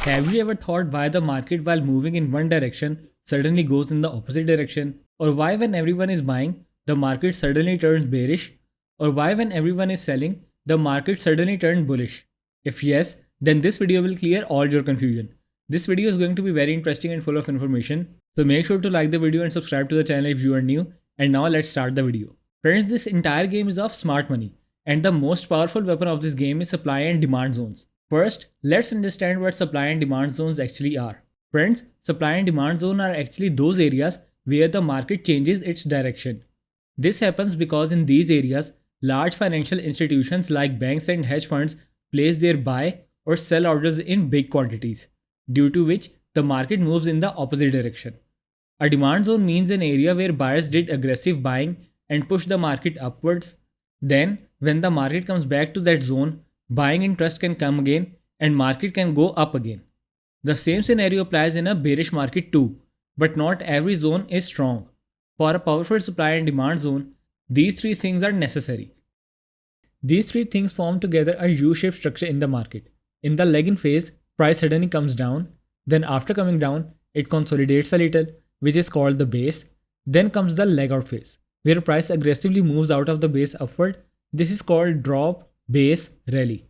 Have you ever thought why the market, while moving in one direction, suddenly goes in the opposite direction? Or why, when everyone is buying, the market suddenly turns bearish? Or why, when everyone is selling, the market suddenly turns bullish? If yes, then this video will clear all your confusion. This video is going to be very interesting and full of information. So make sure to like the video and subscribe to the channel if you are new. And now let's start the video. Friends, this entire game is of smart money. And the most powerful weapon of this game is supply and demand zones. First, let's understand what supply and demand zones actually are. Friends, supply and demand zone are actually those areas where the market changes its direction. This happens because in these areas, large financial institutions like banks and hedge funds place their buy or sell orders in big quantities, due to which the market moves in the opposite direction. A demand zone means an area where buyers did aggressive buying and push the market upwards. Then, when the market comes back to that zone, buying interest can come again and market can go up again. The same scenario applies in a bearish market too, but not every zone is strong. For a powerful supply and demand zone, these three things are necessary. These three things form together a U-shaped structure in the market. In the lagging phase, price suddenly comes down, then after coming down, it consolidates a little, which is called the base. Then comes the leg out phase, where price aggressively moves out of the base upward. This is called drop, base, rally.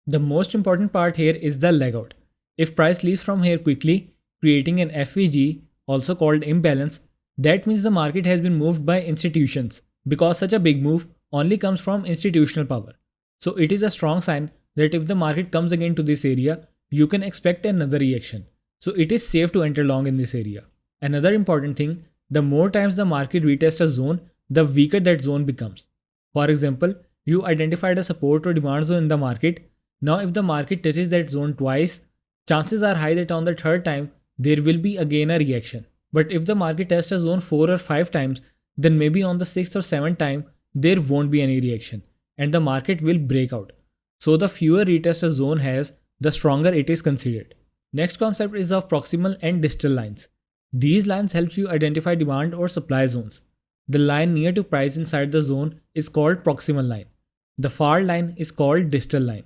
The most important part here is the leg out. If price leaves from here quickly, creating an FVG, also called imbalance, that means the market has been moved by institutions, because such a big move only comes from institutional power. So it is a strong sign that if the market comes again to this area, you can expect another reaction. So it is safe to enter long in this area. Another important thing, the more times the market retests a zone, the weaker that zone becomes. For example, you identified a support or demand zone in the market. Now if the market touches that zone twice, chances are high that on the third time, there will be again a reaction. But if the market tests a zone 4 or 5 times, then maybe on the 6th or 7th time, there won't be any reaction and the market will break out. So the fewer retests a zone has, the stronger it is considered. Next concept is of proximal and distal lines. These lines help you identify demand or supply zones. The line near to price inside the zone is called proximal line. The far line is called distal line.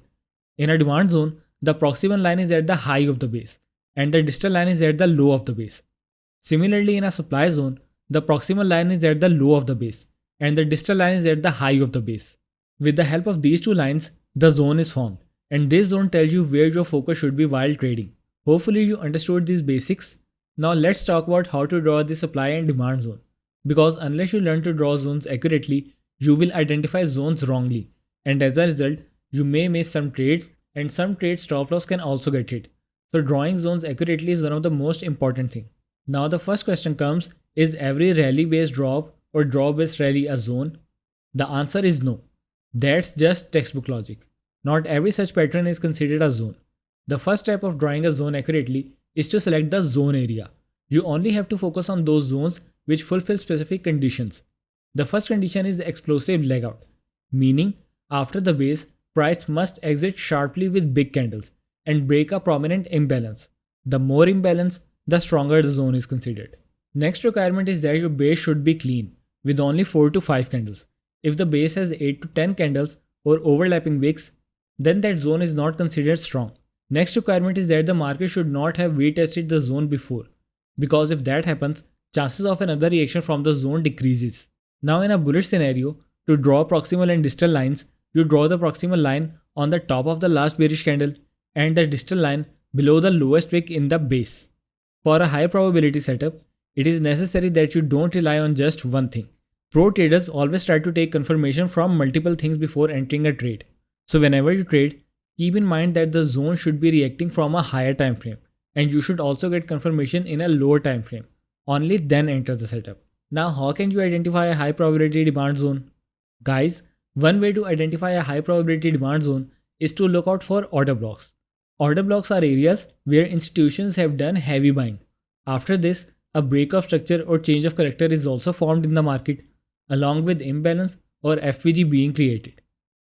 In a demand zone, the proximal line is at the high of the base and the distal line is at the low of the base. Similarly, in a supply zone, the proximal line is at the low of the base and the distal line is at the high of the base. With the help of these two lines, the zone is formed, and this zone tells you where your focus should be while trading. Hopefully you understood these basics. Now let's talk about how to draw the supply and demand zone. Because unless you learn to draw zones accurately, you will identify zones wrongly, and as a result, you may miss some trades and some trade stop loss can also get hit. So drawing zones accurately is one of the most important things. Now the first question comes, is every rally based drop or drop based rally a zone? The answer is no. That's just textbook logic. Not every such pattern is considered a zone. The first step of drawing a zone accurately is to select the zone area. You only have to focus on those zones which fulfill specific conditions. The first condition is the explosive leg out, meaning after the base, price must exit sharply with big candles and break a prominent imbalance. The more imbalance, the stronger the zone is considered. Next requirement is that your base should be clean, with only 4 to 5 candles. If the base has 8 to 10 candles or overlapping wicks, then that zone is not considered strong. Next requirement is that the market should not have retested the zone before, because if that happens, chances of another reaction from the zone decreases. Now in a bullish scenario, to draw proximal and distal lines, you draw the proximal line on the top of the last bearish candle and the distal line below the lowest wick in the base. For a high probability setup, it is necessary that you don't rely on just one thing. Pro traders always try to take confirmation from multiple things before entering a trade. So whenever you trade, keep in mind that the zone should be reacting from a higher time frame, and you should also get confirmation in a lower time frame. Only then enter the setup. Now how can you identify a high probability demand zone? Guys, one way to identify a high probability demand zone is to look out for order blocks. Order blocks are areas where institutions have done heavy buying. After this, a break of structure or change of character is also formed in the market, along with imbalance or FVG being created.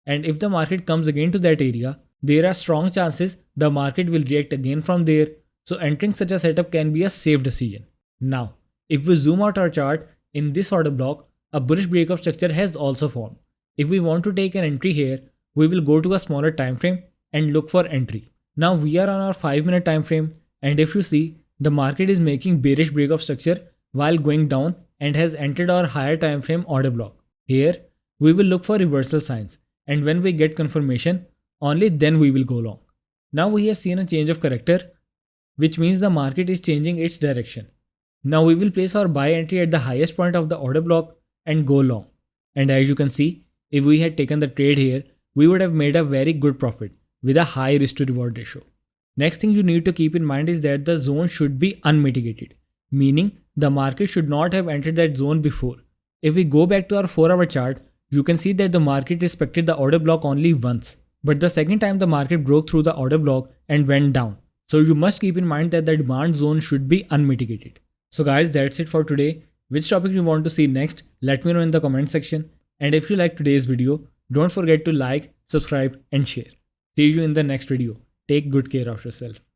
And if the market comes again to that area, there are strong chances the market will react again from there, so entering such a setup can be a safe decision. Now, if we zoom out our chart, in this order block, a bullish break of structure has also formed. If we want to take an entry here, we will go to a smaller time frame and look for entry. Now we are on our 5-minute time frame, and if you see, the market is making bearish break of structure while going down and has entered our higher time frame order block. Here, we will look for reversal signs, and when we get confirmation, only then we will go long. Now we have seen a change of character, which means the market is changing its direction. Now we will place our buy entry at the highest point of the order block and go long. And as you can see, if we had taken the trade here, we would have made a very good profit with a high risk to reward ratio. Next thing you need to keep in mind is that the zone should be unmitigated, meaning the market should not have entered that zone before. If we go back to our 4-hour chart, you can see that the market respected the order block only once, but the second time the market broke through the order block and went down. So you must keep in mind that the demand zone should be unmitigated. So guys, that's it for today. Which topic you want to see next, let me know in the comment section. And if you like today's video, don't forget to like, subscribe and share. See you in the next video. Take good care of yourself.